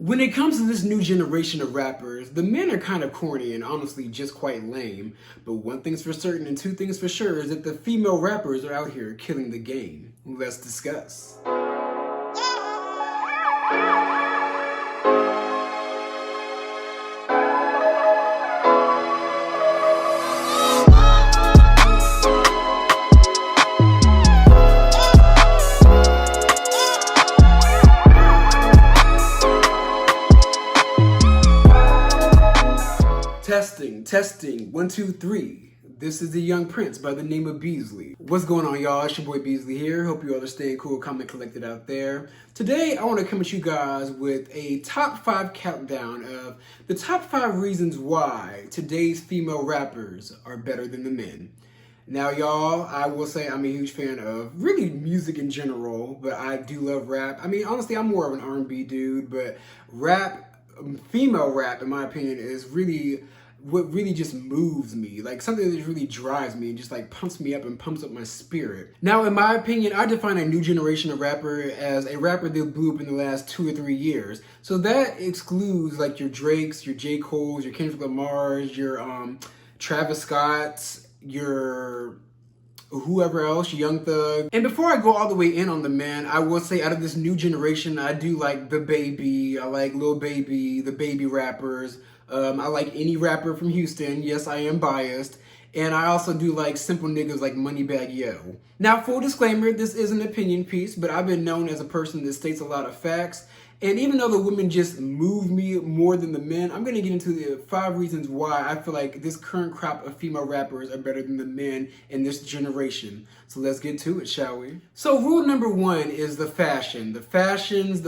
When it comes to this new generation of rappers, the men are kind of corny and honestly just quite lame. But one thing's for certain and two things for sure is that the female rappers are out here killing the game. Let's discuss. Testing, 1, 2, 3. This is the young prince by the name of Beasley. What's going on, y'all? It's your boy Beasley here. Hope you all are staying cool, calm, and collected out there. Today, I want to come at you guys with a top 5 countdown of the top 5 reasons why today's female rappers are better than the men. Now, y'all, I will say I'm a huge fan of really music in general, but I do love rap. I mean, honestly, I'm more of an R&B dude, but rap, female rap, in my opinion, is really what really just moves me, like something that really drives me and just like pumps me up and pumps up my spirit. Now, in my opinion, I define a new generation of rapper as a rapper that blew up in the last 2 or 3 years. So that excludes like your Drakes, your J. Cole's, your Kendrick Lamar's, your Travis Scott's, your whoever else, Young Thug. And before I go all the way in on the men, I will say out of this new generation, I do like the Baby, I like Lil Baby, the Baby rappers. I like any rapper from Houston. Yes, I am biased. And I also do like simple niggas like Moneybagg Yo. Now, full disclaimer, this is an opinion piece, but I've been known as a person that states a lot of facts. And even though the women just move me more than the men, I'm going to get into the 5 reasons why I feel like this current crop of female rappers are better than the men in this generation. So let's get to it, shall we? So rule number 1 is the fashion. The fashions.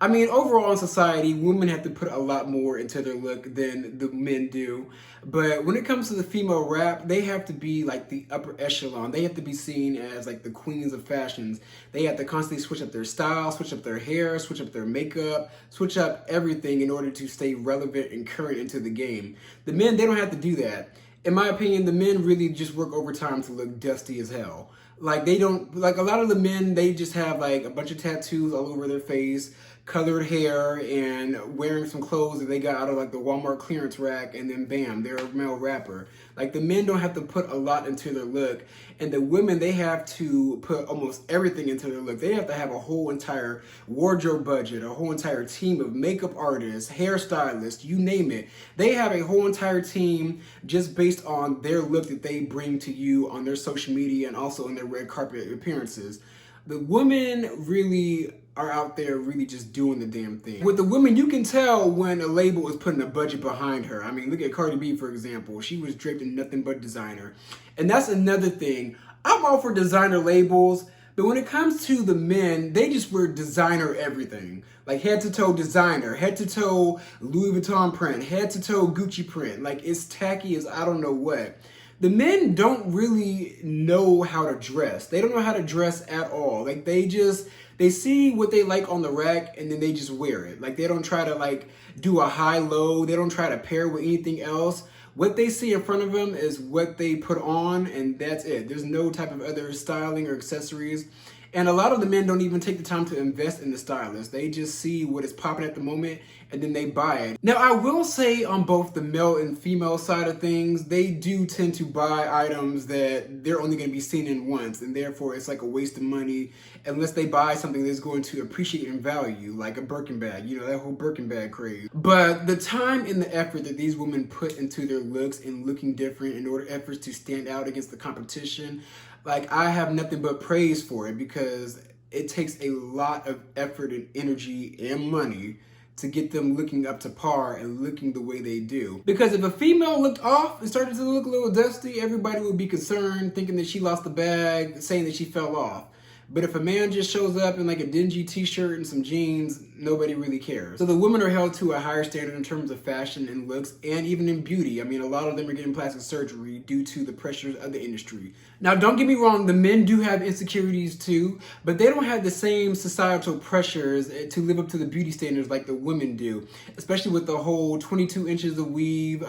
I mean, overall in society, women have to put a lot more into their look than the men do. But when it comes to the female rap, they have to be like the upper echelon. They have to be seen as like the queens of fashions. They have to constantly switch up their style, switch up their hair, switch up their makeup, switch up everything in order to stay relevant and current into the game. The men, they don't have to do that. In my opinion, the men really just work overtime to look dusty as hell. Like they don't, like a lot of the men, they just have like a bunch of tattoos all over their face, colored hair, and wearing some clothes that they got out of like the Walmart clearance rack, and then bam, they're a male rapper. Like the men don't have to put a lot into their look, and the women, they have to put almost everything into their look. They have to have a whole entire wardrobe budget, a whole entire team of makeup artists, hairstylists, you name it. They have a whole entire team just based on their look that they bring to you on their social media and also in their red carpet appearances. The women really are out there really just doing the damn thing. With the women, you can tell when a label is putting a budget behind her. I mean, look at Cardi B, for example. She was draped in nothing but designer. And that's another thing. I'm all for designer labels, but when it comes to the men, they just wear designer everything. Like head to toe designer, head to toe Louis Vuitton print, head to toe Gucci print. Like it's tacky as I don't know what. The men don't really know how to dress. They don't know how to dress at all. Like they see what they like on the rack and then they just wear it. Like they don't try to like do a high low. They don't try to pair with anything else. What they see in front of them is what they put on, and that's it. There's no type of other styling or accessories. And a lot of the men don't even take the time to invest in the stylist. They just see what is popping at the moment and then they buy it. Now, I will say on both the male and female side of things, they do tend to buy items that they're only going to be seen in once, and therefore it's like a waste of money unless they buy something that's going to appreciate in value, like a Birkin bag, you know, that whole Birkin bag craze. But the time and the effort that these women put into their looks and looking different in order efforts to stand out against the competition, like I have nothing but praise for it because it takes a lot of effort and energy and money to get them looking up to par and looking the way they do. Because if a female looked off and started to look a little dusty, everybody would be concerned, thinking that she lost the bag, saying that she fell off. But if a man just shows up in like a dingy t-shirt and some jeans, nobody really cares. So the women are held to a higher standard in terms of fashion and looks, and even in beauty. I mean, a lot of them are getting plastic surgery due to the pressures of the industry. Now, don't get me wrong, the men do have insecurities too, but they don't have the same societal pressures to live up to the beauty standards like the women do, especially with the whole 22 inches of weave,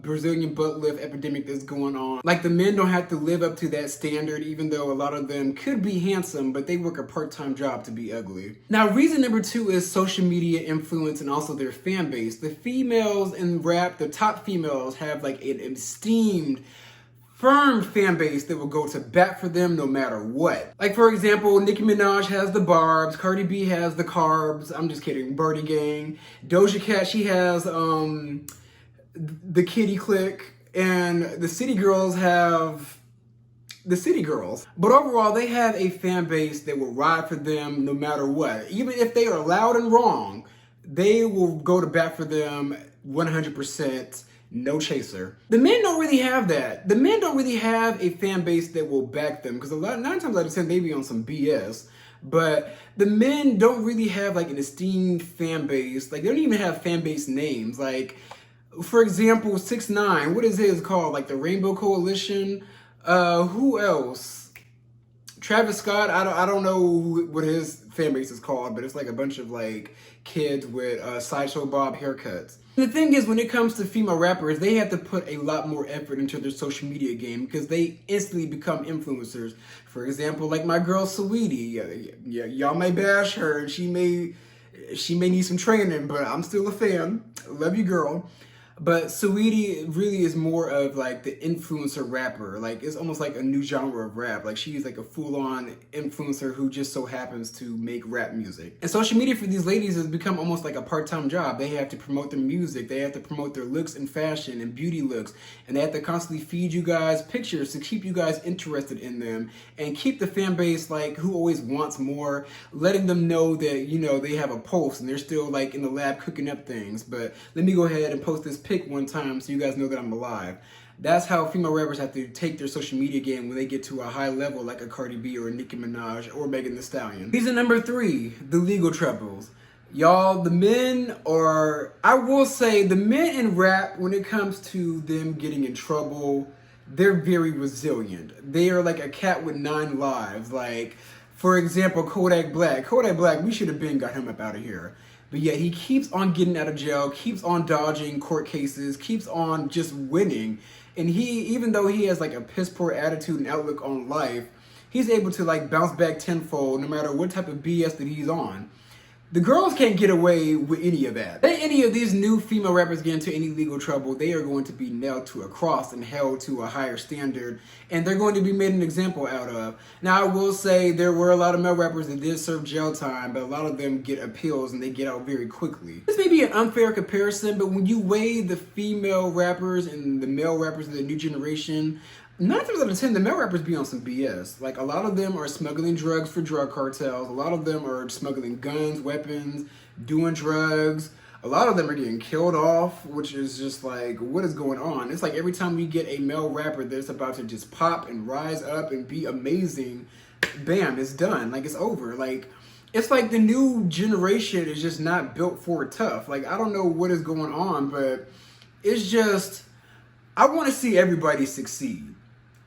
Brazilian butt lift epidemic that's going on. Like the men don't have to live up to that standard, even though a lot of them could be handsome handsome, but they work a part-time job to be ugly. Now, reason number 2 is social media influence and also their fan base. The females in rap, the top females, have like an esteemed, firm fan base that will go to bat for them no matter what. Like, for example, Nicki Minaj has the Barbs, Cardi B has the Carbs, I'm just kidding, Birdie Gang. Doja Cat, she has the Kitty Clique, and the City Girls have the City Girls. But overall, they have a fan base that will ride for them no matter what. Even if they are loud and wrong, they will go to bat for them 100%. No chaser. The men don't really have that. The men don't really have a fan base that will back them, because 9 times out of 10 they be on some BS. But the men don't really have like an esteemed fan base. Like, they don't even have fan base names. Like, for example, 6ix9ine, what is his called? Like the Rainbow Coalition. Who else? Travis Scott. I don't know what his fan base is called, but it's like a bunch of like kids with Sideshow Bob haircuts. The thing is, when it comes to female rappers, they have to put a lot more effort into their social media game because they instantly become influencers. For example, like my girl Saweetie. Yeah, y'all may bash her and she may need some training, but I'm still a fan. Love you, girl. But Saweetie really is more of like the influencer rapper. Like, it's almost like a new genre of rap. Like, she's like a full-on influencer who just so happens to make rap music. And social media for these ladies has become almost like a part-time job. They have to promote their music. They have to promote their looks and fashion and beauty looks. And they have to constantly feed you guys pictures to keep you guys interested in them and keep the fan base like who always wants more, letting them know that, you know, they have a pulse and they're still like in the lab cooking up things. But let me go ahead and post this pic one time so you guys know that I'm alive. That's how female rappers have to take their social media game when they get to a high level like a Cardi B or a Nicki Minaj or Megan Thee Stallion. Reason number 3, the legal troubles. Y'all, the men are, I will say, the men in rap, when it comes to them getting in trouble, they're very resilient. They are like a cat with 9 lives. Like, for example, Kodak Black. Kodak Black, we should have been got him up out of here. But yet he keeps on getting out of jail, keeps on dodging court cases, keeps on just winning. And he, even though he has like a piss poor attitude and outlook on life, he's able to like bounce back tenfold no matter what type of BS that he's on. The girls can't get away with any of that. If any of these new female rappers get into any legal trouble, they are going to be nailed to a cross and held to a higher standard, and they're going to be made an example out of. Now, I will say there were a lot of male rappers that did serve jail time, but a lot of them get appeals and they get out very quickly. This may be an unfair comparison, but when you weigh the female rappers and the male rappers of the new generation, 9 times out of 10, the male rappers be on some BS. Like, a lot of them are smuggling drugs for drug cartels. A lot of them are smuggling guns, weapons, doing drugs. A lot of them are getting killed off, which is just like, what is going on? It's like every time we get a male rapper that's about to just pop and rise up and be amazing, bam, it's done. Like, it's over. Like, it's like the new generation is just not built for tough. Like, I don't know what is going on, but it's just, I want to see everybody succeed.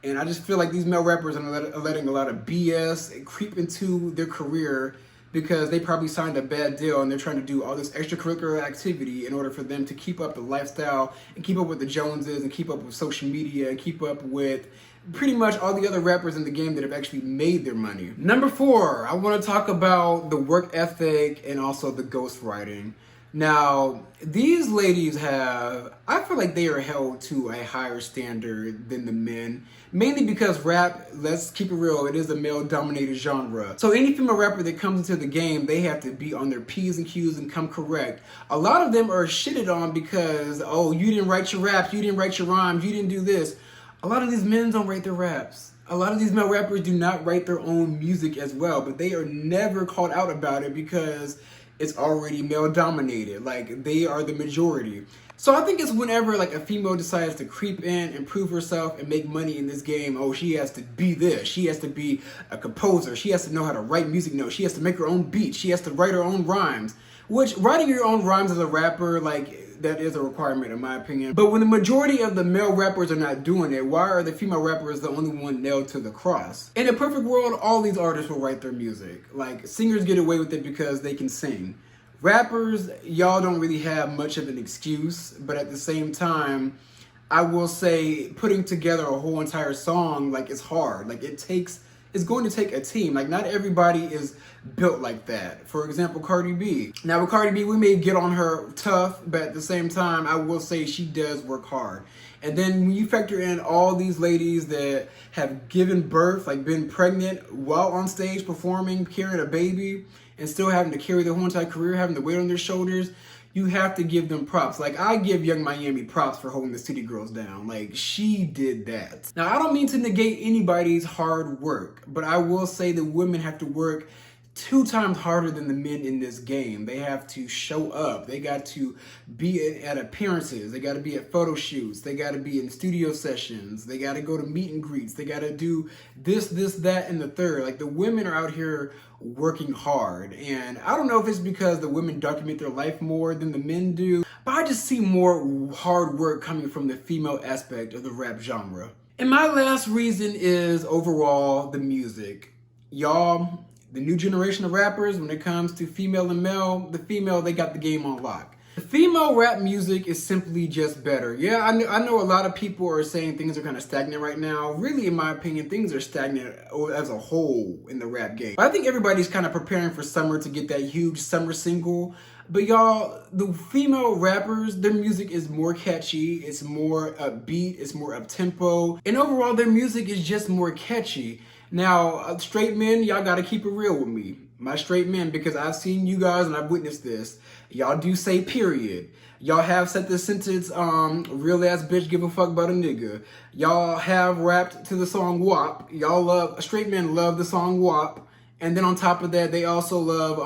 And I just feel like these male rappers are letting a lot of BS creep into their career because they probably signed a bad deal and they're trying to do all this extracurricular activity in order for them to keep up the lifestyle and keep up with the Joneses and keep up with social media and keep up with pretty much all the other rappers in the game that have actually made their money. Number 4, I want to talk about the work ethic and also the ghostwriting. Now, these ladies have, I feel like they are held to a higher standard than the men, mainly because rap, let's keep it real, it is a male-dominated genre. So any female rapper that comes into the game, they have to be on their P's and Q's and come correct. A lot of them are shitted on because, oh, you didn't write your raps, you didn't write your rhymes, you didn't do this. A lot of these men don't write their raps. A lot of these male rappers do not write their own music as well, but they are never called out about it because it's already male dominated. Like, they are the majority. So I think it's whenever like a female decides to creep in and prove herself and make money in this game, oh, she has to be this. She has to be a composer. She has to know how to write music notes. She has to make her own beats. She has to write her own rhymes. Which, writing your own rhymes as a rapper, like, that is a requirement in my opinion. But when the majority of the male rappers are not doing it, why are the female rappers the only one nailed to the cross? In a perfect world, all these artists will write their music. Like, singers get away with it because they can sing. Rappers, y'all don't really have much of an excuse, but at the same time, I will say putting together a whole entire song, like, it's hard. Like, it's it's going to take a team. Like, not everybody is built like that. For example, Cardi B. Now with Cardi B, we may get on her tough, but at the same time, I will say she does work hard. And then when you factor in all these ladies that have given birth, like been pregnant while on stage performing, carrying a baby, and still having to carry their whole entire career, having the weight on their shoulders, you have to give them props. Like, I give Young Miami props for holding the City Girls down. Like, she did that. Now, I don't mean to negate anybody's hard work, but I will say that women have to work 2 times harder than the men in this game. They have to show up. They got to be at appearances. They got to be at photo shoots. They got to be in studio sessions. They got to go to meet and greets. They got to do this, that, and the third. Like, the women are out here working hard. And I don't know if it's because the women document their life more than the men do, but I just see more hard work coming from the female aspect of the rap genre. And my last reason is overall the music. Y'all, the new generation of rappers, when it comes to female and male, the female, they got the game on lock. The female rap music is simply just better. Yeah, I know a lot of people are saying things are kind of stagnant right now. Really, in my opinion, things are stagnant as a whole in the rap game. I think everybody's kind of preparing for summer to get that huge summer single. But y'all, the female rappers, their music is more catchy, it's more upbeat, it's more up-tempo, and overall their music is just more catchy. Now, straight men, y'all gotta keep it real with me. My straight men, because I've seen you guys and I've witnessed this. Y'all do say period. Y'all have said the sentence, real ass bitch give a fuck about a nigga. Y'all have rapped to the song WAP. Y'all love, straight men love the song WAP. And then on top of that, they also love,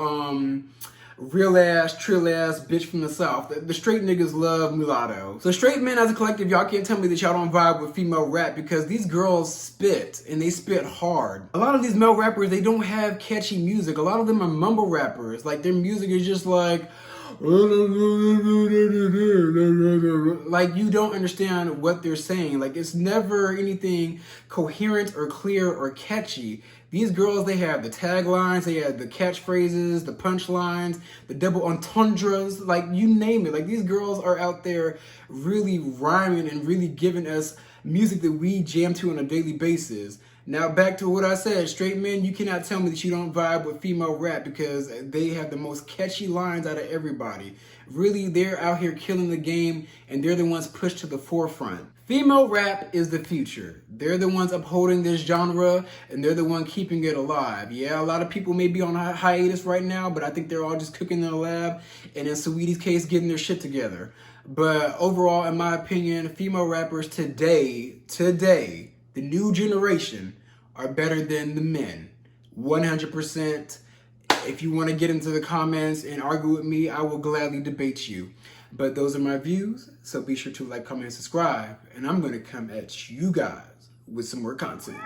real ass, trill ass bitch from the South. The straight niggas love mulatto. So straight men as a collective, y'all can't tell me that y'all don't vibe with female rap because these girls spit and they spit hard. A lot of these male rappers, they don't have catchy music. A lot of them are mumble rappers. Like, their music is just like you don't understand what they're saying. Like, it's never anything coherent or clear or catchy. These girls, they have the taglines, they have the catchphrases, the punchlines, the double entendres, like, you name it. Like, these girls are out there really rhyming and really giving us music that we jam to on a daily basis. Now, back to what I said, straight men, you cannot tell me that you don't vibe with female rap because they have the most catchy lines out of everybody. Really, they're out here killing the game and they're the ones pushed to the forefront. Female rap is the future. They're the ones upholding this genre and they're the one keeping it alive. Yeah, a lot of people may be on a hiatus right now, but I think they're all just cooking in the lab and in Saweetie's case, getting their shit together. But overall, in my opinion, female rappers today, the new generation are better than the men. 100%. If you want to get into the comments and argue with me, I will gladly debate you. But those are my views, so be sure to like, comment, and subscribe. And I'm going to come at you guys with some more content.